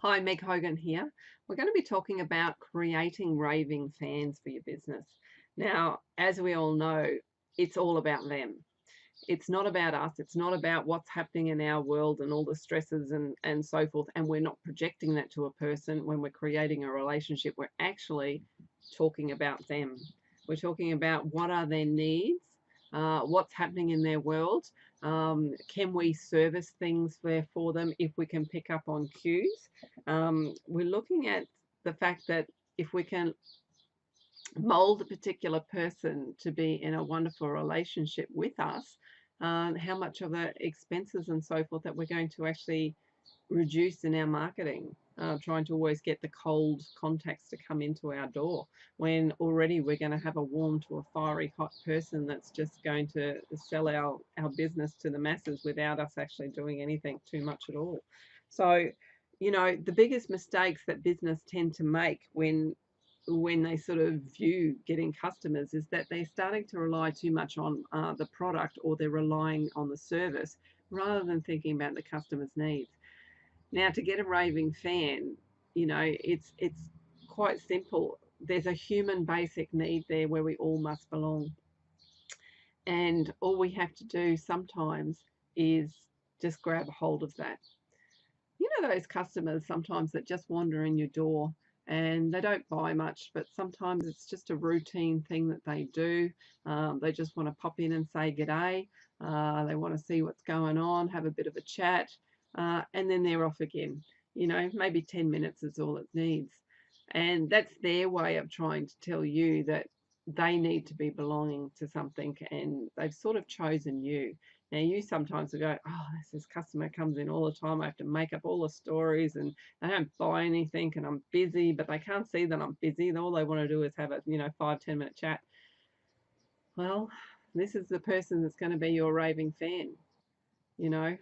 Hi, Meg Hogan here. We're going to be talking about creating raving fans for your business. Now, as we all know, it's all about them. It's not about us. It's not about what's happening in our world and all the stresses and so forth. And we're not projecting that to a person when we're creating a relationship. We're actually talking about them. We're talking about what are their needs, what's happening in their world. Can we service things there for them if we can pick up on cues? We're looking at the fact that if we can mold a particular person to be in a wonderful relationship with us, how much of the expenses and so forth that we're going to actually reduce in our marketing, trying to always get the cold contacts to come into our door when already we're going to have a warm to a fiery hot person that's just going to sell our business to the masses without us actually doing anything too much at all. So, the biggest mistakes that business tend to make when they sort of view getting customers is that they're starting to rely too much on the product, or they're relying on the service rather than thinking about the customer's needs. Now, to get a raving fan, it's quite simple. There's a human basic need there where we all must belong. And all we have to do sometimes is just grab a hold of that. Those customers sometimes that just wander in your door and they don't buy much, but sometimes it's just a routine thing that they do. They just want to pop in and say g'day. They want to see what's going on, have a bit of a chat, and then they're off again. Maybe 10 minutes is all it needs. And that's their way of trying to tell you that they need to be belonging to something, and they've sort of chosen you. Now, you sometimes will go, oh, this customer comes in all the time. I have to make up all the stories and they don't buy anything and I'm busy, but they can't see that I'm busy. All they want to do is have a, 5-10 minute chat. Well, this is the person that's going to be your raving fan, you know.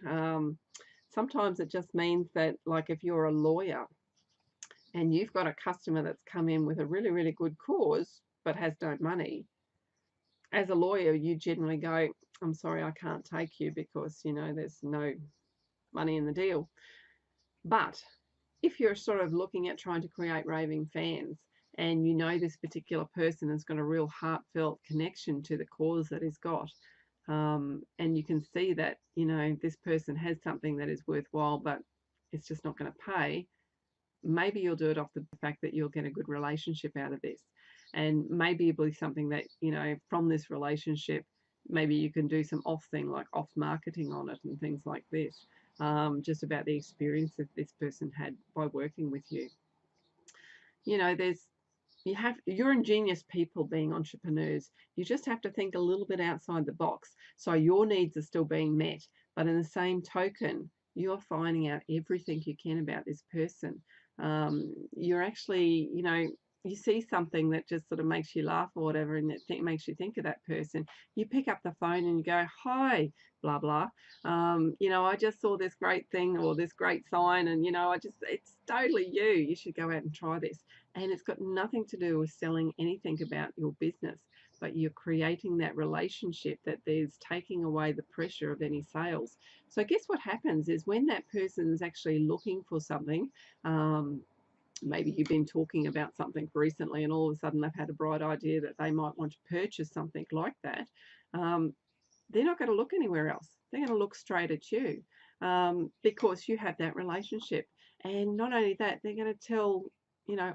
Sometimes it just means that, like, if you're a lawyer and you've got a customer that's come in with a really, really good cause but has no money, as a lawyer, you generally go, I'm sorry, I can't take you because, there's no money in the deal. But if you're sort of looking at trying to create raving fans and this particular person has got a real heartfelt connection to the cause that he's got, and you can see that, this person has something that is worthwhile, but it's just not going to pay, maybe you'll do it off the fact that you'll get a good relationship out of this. And maybe it'll be something that, from this relationship, maybe you can do some off thing like off marketing on it and things like this, just about the experience that this person had by working with you. You're ingenious people being entrepreneurs. You just have to think a little bit outside the box. So your needs are still being met, but in the same token, you're finding out everything you can about this person. You're actually, you see something that just sort of makes you laugh or whatever, and it makes you think of that person. You pick up the phone and you go, hi, blah, blah. I just saw this great thing or this great sign, and, it's totally you. You should go out and try this. And it's got nothing to do with selling anything about your business, but you're creating that relationship that there's taking away the pressure of any sales. So guess what happens is when that person is actually looking for something, maybe you've been talking about something recently and all of a sudden they've had a bright idea that they might want to purchase something like that, they're not going to look anywhere else. They're going to look straight at you, because you have that relationship. And not only that, they're going to tell,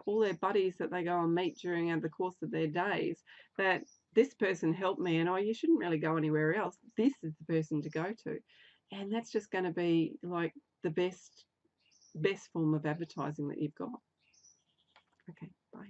all their buddies that they go and meet during the course of their days that this person helped me, and you shouldn't really go anywhere else. This is the person to go to. And that's just going to be like the best form of advertising that you've got. Okay, bye.